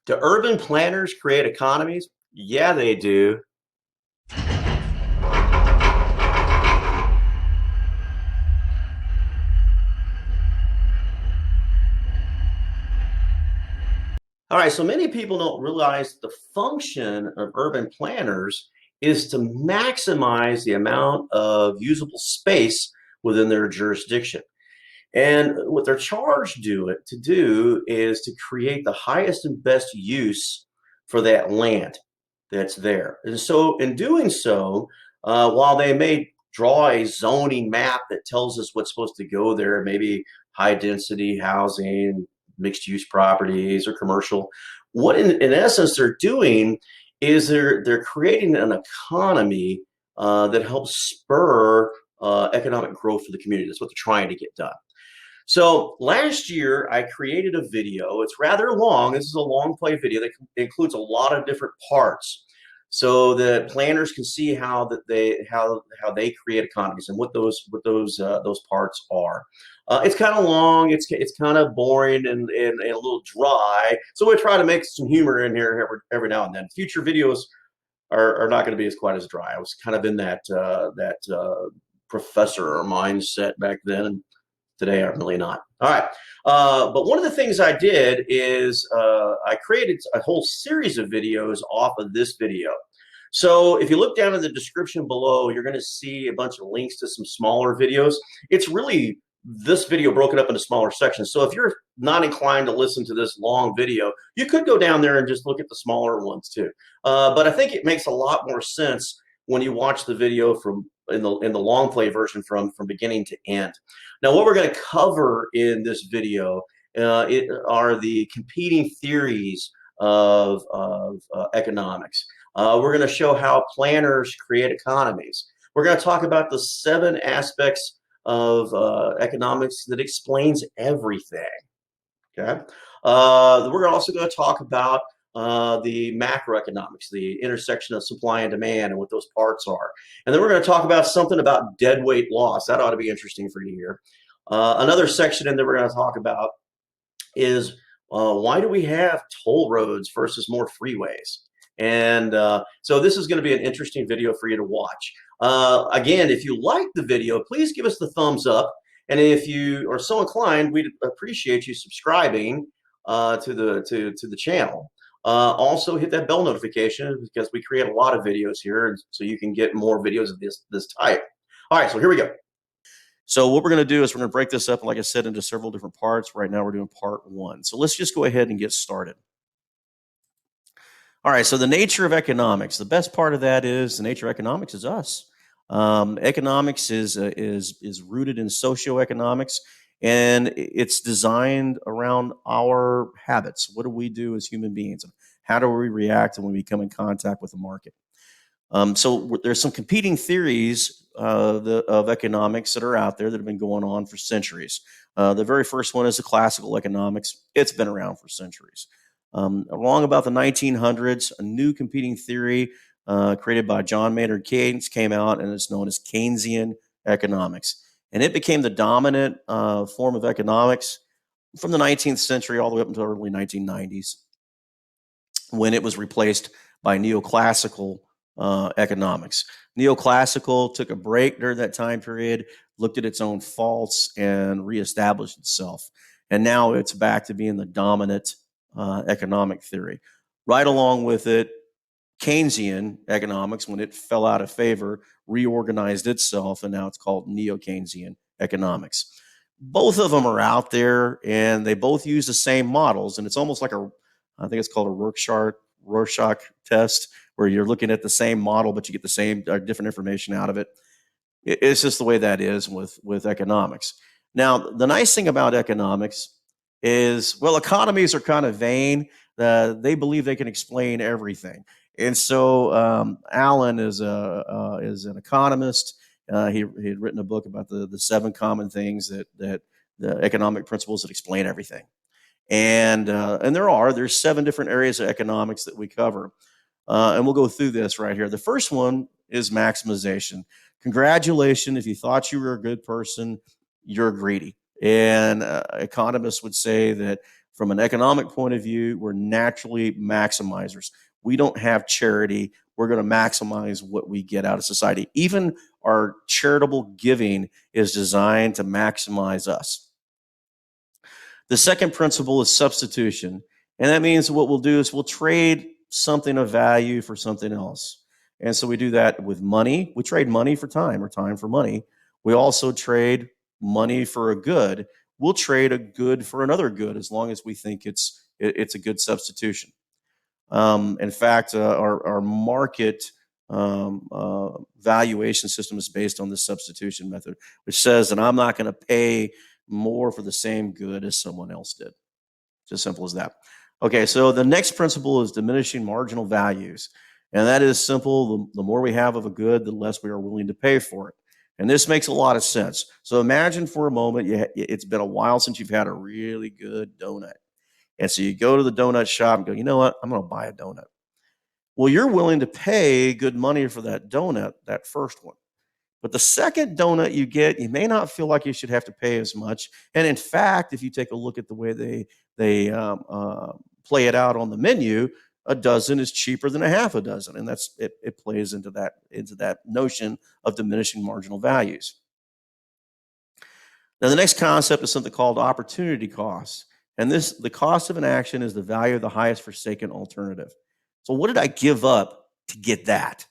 Do urban planners create economies? Yeah, they do. All right, so many people don't realize the function of urban planners is to maximize the amount of usable space within their jurisdiction. And what they're charged to do is to create the highest and best use for that land that's there. And so, in doing so, while they may draw a zoning map that tells us what's supposed to go there, maybe high density housing, mixed use properties, or commercial, what in essence they're doing is they're creating an economy that helps spur economic growth for the community. That's what they're trying to get done. So last year, I created a video. It's rather long. This is a long play video that includes a lot of different parts, so that planners can see how they create economies and what those parts are. It's kind of long. It's kind of boring and a little dry. So we try to make some humor in here every now and then. Future videos are not going to be as quite as dry. I was kind of in that professor mindset back then. And today, I'm really not. All right. But one of the things I did is I created a whole series of videos off of this video. So if you look down in the description below, you're going to see a bunch of links to some smaller videos. It's really this video broken up into smaller sections. So if you're not inclined to listen to this long video, you could go down there and just look at the smaller ones too. But I think it makes a lot more sense when you watch the video in the long play version from beginning to end. Now, what we're going to cover in this video are the competing theories of economics. We're going to show how planners create economies. We're going to talk about the 7 aspects of economics that explains everything. Okay. We're also going to talk about the macroeconomics, the intersection of supply and demand and what those parts are. And then we're going to talk about something about deadweight loss. That ought to be interesting for you to hear. Another section in there we're going to talk about is why do we have toll roads versus more freeways? And so this is going to be an interesting video for you to watch. Again, if you like the video, please give us the thumbs up. And if you are so inclined, we'd appreciate you subscribing to the channel. Also, hit that bell notification because we create a lot of videos here, and so you can get more videos of this type. All right, so here we go. So what we're going to do is we're going to break this up, like I said, into several different parts. Right now, we're doing part 1. So let's just go ahead and get started. All right, so the nature of economics. The best part of that is the nature of economics is us. Economics is rooted in socioeconomics, and it's designed around our habits. What do we do as human beings? How do we react when we come in contact with the market? So there's some competing theories of economics that are out there that have been going on for centuries. The very first one is the classical economics. It's been around for centuries. Along about the 1900s, a new competing theory created by John Maynard Keynes came out, and it's known as Keynesian economics. And it became the dominant form of economics from the 19th century all the way up until the early 1990s, when it was replaced by neoclassical economics. Neoclassical took a break during that time period, looked at its own faults, and reestablished itself. And now it's back to being the dominant economic theory. Right along with it, Keynesian economics, when it fell out of favor, reorganized itself, and now it's called neo-Keynesian economics. Both of them are out there, and they both use the same models, and it's almost like I think it's called a Rorschach test, where you're looking at the same model, but you get the same different information out of it. It's just the way that is with economics. Now, the nice thing about economics is, well, economies are kind of vain. They believe they can explain everything. And so Alan is an economist. He had written a book about the 7 common things that the economic principles that explain everything. And there's 7 different areas of economics that we cover. And we'll go through this right here. The first one is maximization. Congratulations. If you thought you were a good person, you're greedy. And economists would say that From an economic point of view, we're naturally maximizers. We don't have charity. We're going to maximize what we get out of society. Even our charitable giving is designed to maximize us. The second principle is substitution. And that means what we'll do is we'll trade something of value for something else. And so we do that with money. We trade money for time or time for money. We also trade money for a good. We'll trade a good for another good as long as we think it's a good substitution. In fact, our market valuation system is based on the substitution method, which says that I'm not going to pay more for the same good as someone else did. It's as simple as that. Okay, so the next principle is diminishing marginal values. And that is simple. The more we have of a good, the less we are willing to pay for it. And this makes a lot of sense. So imagine for a moment, it's been a while since you've had a really good donut. And so you go to the donut shop and go, you know what? I'm going to buy a donut. Well, you're willing to pay good money for that donut, that first one. But the second donut you get, you may not feel like you should have to pay as much. And in fact, if you take a look at the way they play it out on the menu, a dozen is cheaper than a half a dozen, and it plays into that notion of diminishing marginal values. Now, the next concept is something called opportunity cost, and the cost of an action is the value of the highest forsaken alternative. So, what did I give up to get that?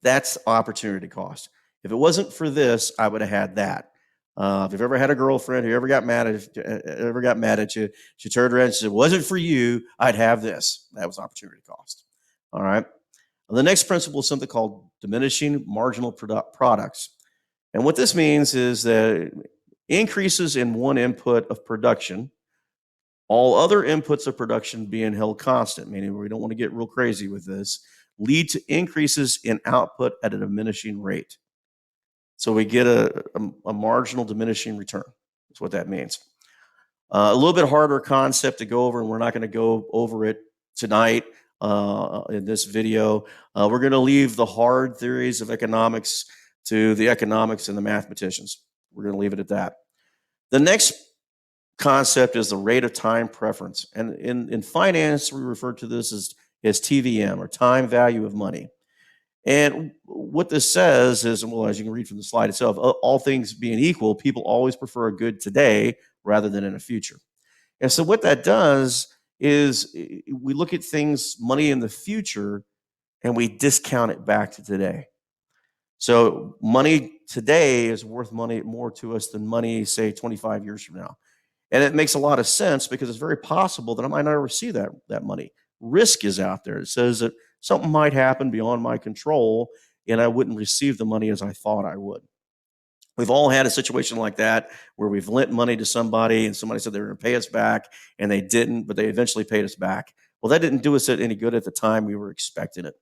That's opportunity cost. If it wasn't for this, I would have had that. If you've ever had a girlfriend who ever got mad at you, she turned around and said, "If it wasn't for you, I'd have this." That was opportunity cost. All right. The next principle is something called diminishing marginal products. And what this means is that increases in one input of production, all other inputs of production being held constant, meaning we don't want to get real crazy with this, lead to increases in output at a diminishing rate. So we get a marginal diminishing return. That's what that means. A little bit harder concept to go over, and we're not going to go over it tonight in this video. We're going to leave the hard theories of economics to the economics and the mathematicians. We're going to leave it at that. The next concept is the rate of time preference. And in finance, we refer to this as TVM, or time value of money. And what this says is, well, as you can read from the slide itself, all things being equal, people always prefer a good today rather than in the future. And so what that does is we look at things, money in the future, and we discount it back to today. So money today is worth money more to us than money, say, 25 years from now. And it makes a lot of sense because it's very possible that I might never see that money. Risk is out there. It says that something might happen beyond my control, and I wouldn't receive the money as I thought I would. We've all had a situation like that where we've lent money to somebody and somebody said they were going to pay us back, and they didn't, but they eventually paid us back. Well, that didn't do us any good at the time we were expecting it.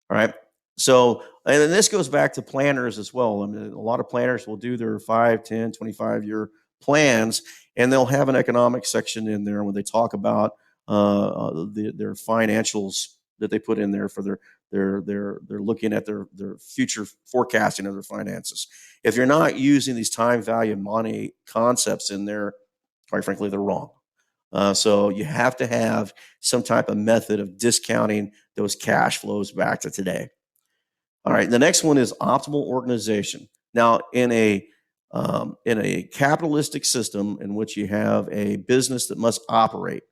All right. So, and then this goes back to planners as well. I mean, a lot of planners will do their 5, 10, 25-year plans, and they'll have an economic section in there when they talk about their financials that they put in there for they're looking at their future forecasting of their finances. If you're not using these time value money concepts in there, quite frankly, they're wrong. So you have to have some type of method of discounting those cash flows back to today. All right, the next one is optimal organization. Now, in a capitalistic system in which you have a business that must operate,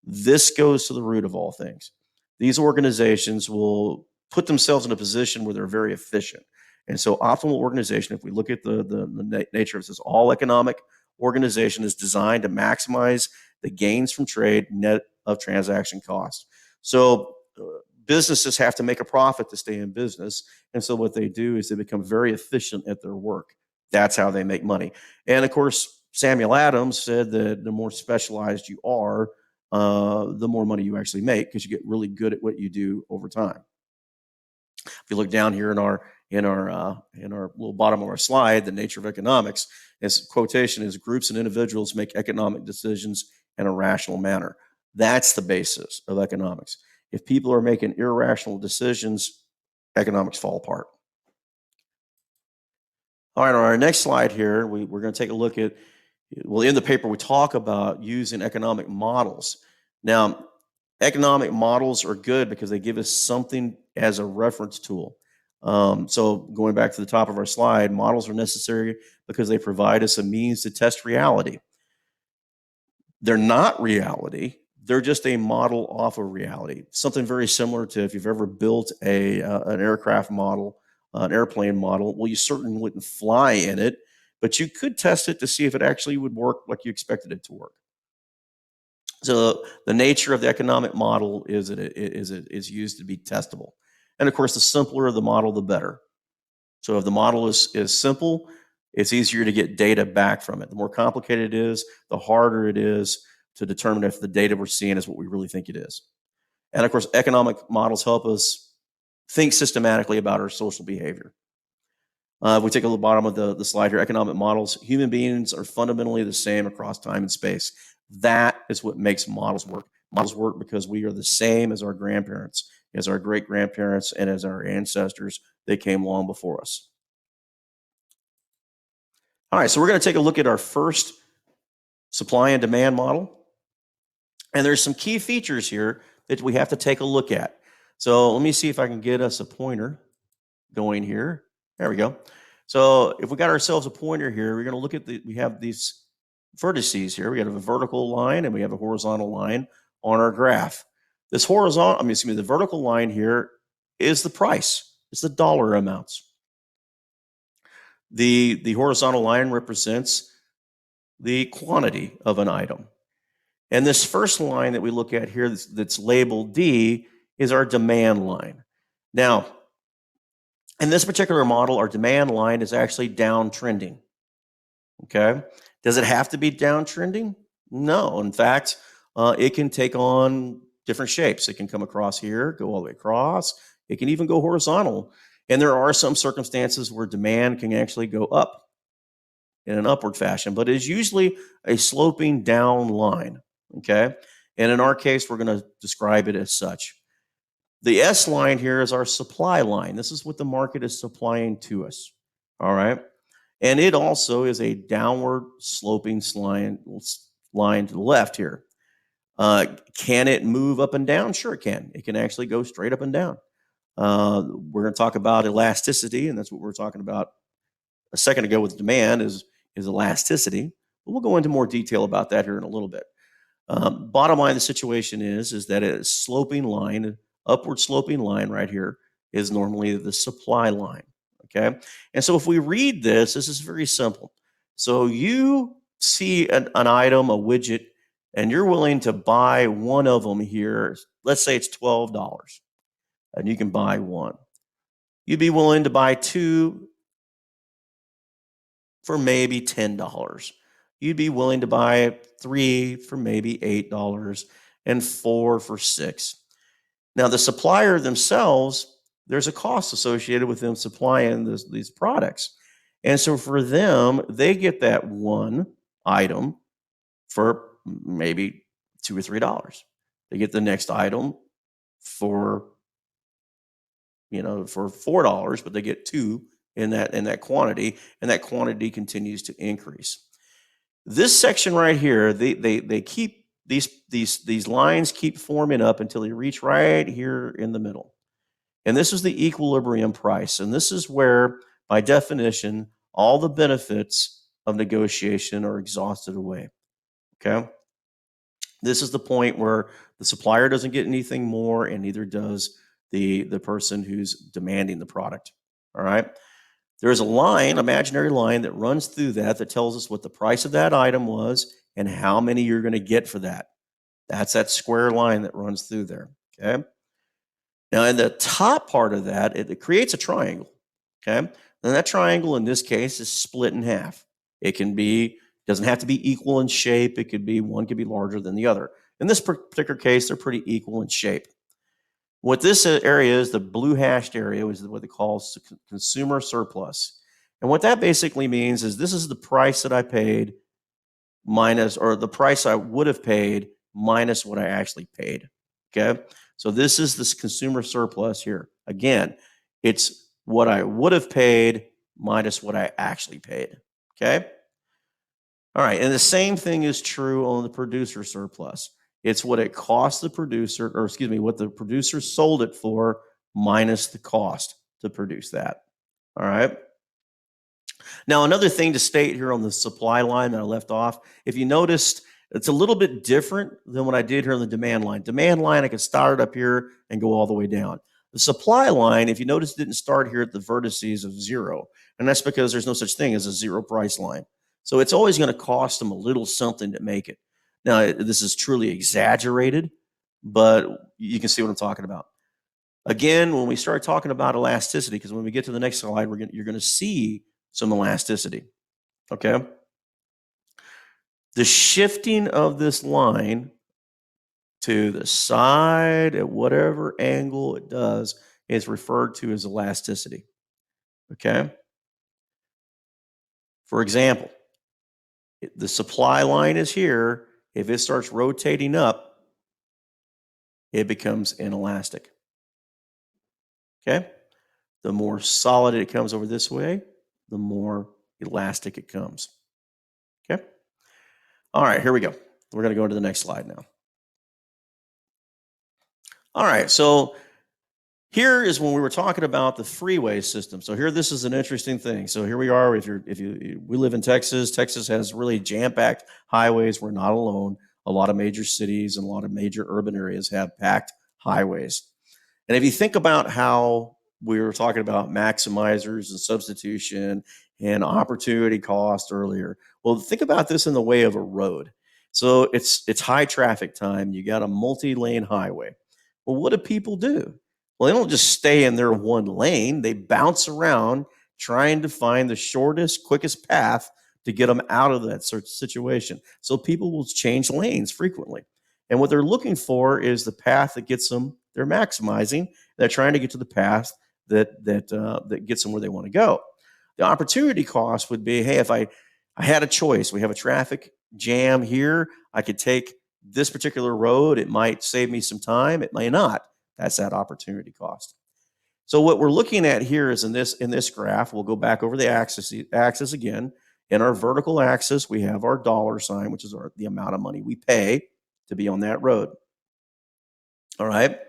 this goes to the root of all things. These organizations will put themselves in a position where they're very efficient. And so optimal organization, if we look at the nature of this, all economic organization is designed to maximize the gains from trade net of transaction costs. So businesses have to make a profit to stay in business. And so what they do is they become very efficient at their work. That's how they make money. And of course, Samuel Adams said that the more specialized you are, the more money you actually make because you get really good at what you do over time. If you look down here in our little bottom of our slide, the nature of economics, its quotation is groups and individuals make economic decisions in a rational manner. That's the basis of economics. If people are making irrational decisions, economics fall apart. All right, on our next slide here, we're going to take a look at Well, in the paper, we talk about using economic models. Now, economic models are good because they give us something as a reference tool. So going back to the top of our slide, models are necessary because they provide us a means to test reality. They're not reality. They're just a model off of reality. Something very similar to if you've ever built an aircraft model, an airplane model. Well, you certainly wouldn't fly in it, but you could test it to see if it actually would work like you expected it to work. So the nature of the economic model is it is used to be testable. And of course, the simpler the model, the better. So if the model is simple, it's easier to get data back from it. The more complicated it is, the harder it is to determine if the data we're seeing is what we really think it is. And of course, economic models help us think systematically about our social behavior. If we take a look at the bottom of the slide here, economic models, human beings are fundamentally the same across time and space. That is what makes models work. Models work because we are the same as our grandparents, as our great-grandparents, and as our ancestors. They came long before us. All right, so we're going to take a look at our first supply and demand model. And there's some key features here that we have to take a look at. So let me see if I can get us a pointer going here. There we go. So if we got ourselves a pointer here, we're going to look at we have these vertices here. We have a vertical line and we have a horizontal line on our graph. This the vertical line here is the price. It's the dollar amounts. The horizontal line represents the quantity of an item. And this first line that we look at here that's labeled D is our demand line. Now, in this particular model, our demand line is actually downtrending. Okay. Does it have to be downtrending? No. In fact, it can take on different shapes. It can come across here, go all the way across. It can even go horizontal. And there are some circumstances where demand can actually go up in an upward fashion, but it is usually a sloping down line. Okay. And in our case, we're going to describe it as such. The S line here is our supply line. This is what the market is supplying to us. All right. And it also is a downward sloping line to the left here. Can it move up and down? Sure, it can. It can actually go straight up and down. We're going to talk about elasticity, and that's what we were talking about a second ago with demand is elasticity. But we'll go into more detail about that here in a little bit. Bottom line of the situation is that a sloping line, upward sloping line right here is normally the supply line. Okay. And so if we read this is very simple. So you see an item, a widget, and you're willing to buy one of them here. Let's say it's $12 and you can buy one. You'd be willing to buy two for maybe $10. You'd be willing to buy three for maybe $8 and four for $6. Now, the supplier themselves, there's a cost associated with them supplying these products. And so for them, they get that one item for maybe $2 or $3. They get the next item for $4, but they get two in that quantity, and that quantity continues to increase. This section right here, they keep these lines keep forming up until they reach right here in the middle. And this is the equilibrium price. And this is where, by definition, all the benefits of negotiation are exhausted away. Okay. This is the point where the supplier doesn't get anything more, and neither does the person who's demanding the product. All right. There's a line, imaginary line, that runs through that tells us what the price of that item was and how many you're going to get for that. That's that square line that runs through there. Okay. Now, in the top part of that, it creates a triangle. Okay. And that triangle in this case is split in half. It doesn't have to be equal in shape. One could be larger than the other. In this particular case, they're pretty equal in shape. What this area is, the blue hashed area, is what they call consumer surplus. And what that basically means is this is the price that I paid or the price I would have paid minus what I actually paid. Okay. So this is this consumer surplus here. Again, it's what I would have paid minus what I actually paid. Okay. All right, and the same thing is true on the producer surplus. It's what it costs the producer, or excuse me, what the producer sold it for minus the cost to produce that. All right. Now, another thing to state here on the supply line that I left off, if you noticed, it's a little bit different than what I did here on the demand line. Demand line, I could start up here and go all the way down. The supply line, if you notice, didn't start here at the vertices of zero. And that's because there's no such thing as a zero price line. So it's always going to cost them a little something to make it. Now, this is truly exaggerated, but you can see what I'm talking about. Again, when we start talking about elasticity, because when we get to the next slide, you're going to see some elasticity. Okay. The shifting of this line to the side at whatever angle it does is referred to as elasticity. Okay. For example, the supply line is here. If it starts rotating up, it becomes inelastic. Okay. The more solid it comes over this way, the more elastic it comes. Okay. All right, here we go. We're going to go to the next slide now. All right, so here is when we were talking about the freeway system. So here, this is an interesting thing. So here we are. We live in Texas. Texas has really jam-packed highways. We're not alone. A lot of major cities and a lot of major urban areas have packed highways. And if you think about how we were talking about maximizers and substitution and opportunity cost earlier, well, think about this in the way of a road. So it's high traffic time. You got a multi-lane highway. Well, what do people do? Well, they don't just stay in their one lane. They bounce around trying to find the shortest, quickest path to get them out of that sort of situation. So people will change lanes frequently. And what they're looking for is the path that gets them, they're maximizing. They're trying to get to the path that gets them where they want to go. The opportunity cost would be, hey, if I had a choice, we have a traffic jam here, I could take this particular road. It might save me some time. It may not. That's that opportunity cost. So what we're looking at here is in this graph, we'll go back over the axis again. In our vertical axis, we have our dollar sign, which is the amount of money we pay to be on that road. All right.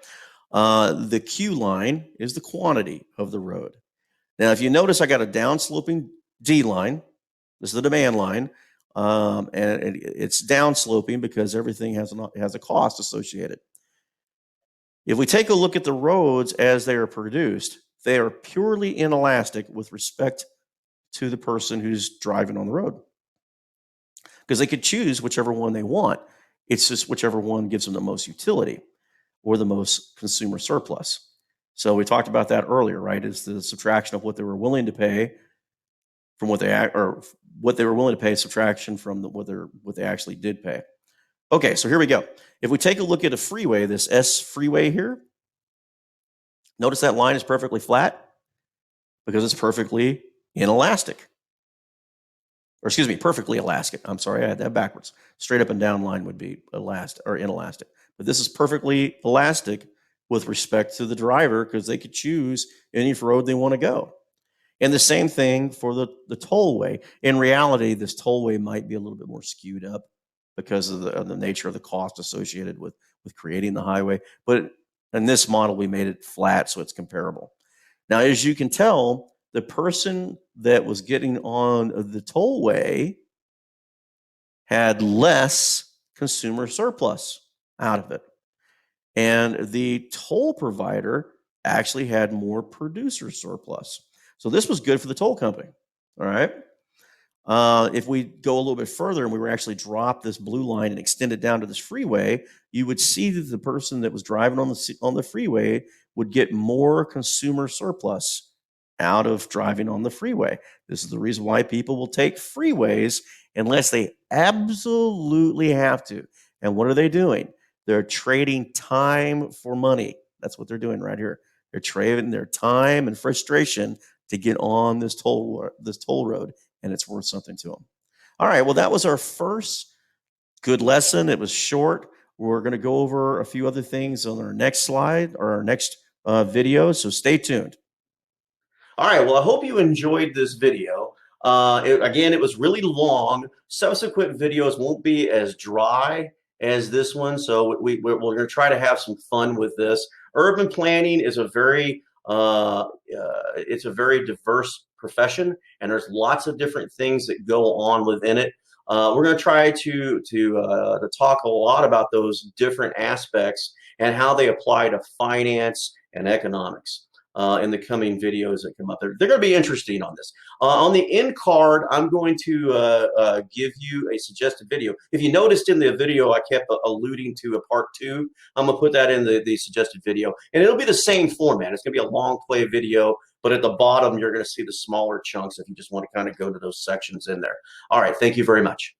The Q line is the quantity of the road. Now, if you notice, I got a downsloping D line. This is the demand line. And it's downsloping because everything has a cost associated. If we take a look at the roads as they are produced, they are purely inelastic with respect to the person who's driving on the road, because they could choose whichever one they want. It's just whichever one gives them the most utility or the most consumer surplus. So we talked about that earlier, right? It's the subtraction of what they were willing to pay from what they were willing to pay, subtraction from what they actually did pay. Okay, so here we go. If we take a look at a freeway, this S freeway here, notice that line is perfectly flat because it's perfectly inelastic. Or excuse me, perfectly elastic. I'm sorry, I had that backwards. Straight up and down line would be elastic or inelastic. But this is perfectly elastic with respect to the driver because they could choose any road they want to go. And the same thing for the tollway. In reality, this tollway might be a little bit more skewed up because of the nature of the cost associated with creating the highway. But in this model, we made it flat, so it's comparable. Now, as you can tell, the person that was getting on the tollway had less consumer surplus out of it. And the toll provider actually had more producer surplus. So this was good for the toll company, all right? If we go a little bit further and we were actually drop this blue line and extend it down to this freeway, you would see that the person that was driving on the freeway would get more consumer surplus out of driving on the freeway. This is the reason why people will take freeways unless they absolutely have to. And what are they doing? They're trading time for money. That's what they're doing right here. They're trading their time and frustration to get on this toll road, and it's worth something to them. All right, well, that was our first good lesson. It was short. We're going to go over a few other things on our next slide or our next video, so stay tuned. All right, well, I hope you enjoyed this video. Again, it was really long. Subsequent videos won't be as dry as this one, so we're going to try to have some fun with this. Urban planning is it's a very diverse profession, and there's lots of different things that go on within it. We're going to try to talk a lot about those different aspects and how they apply to finance and economics in the coming videos that come up. They're going to be interesting on this. On the end card, I'm going to give you a suggested video. If you noticed in the video, I kept alluding to a part 2. I'm going to put that in the suggested video. And it'll be the same format. It's going to be a long play video, but at the bottom, you're going to see the smaller chunks if you just want to kind of go to those sections in there. All right. Thank you very much.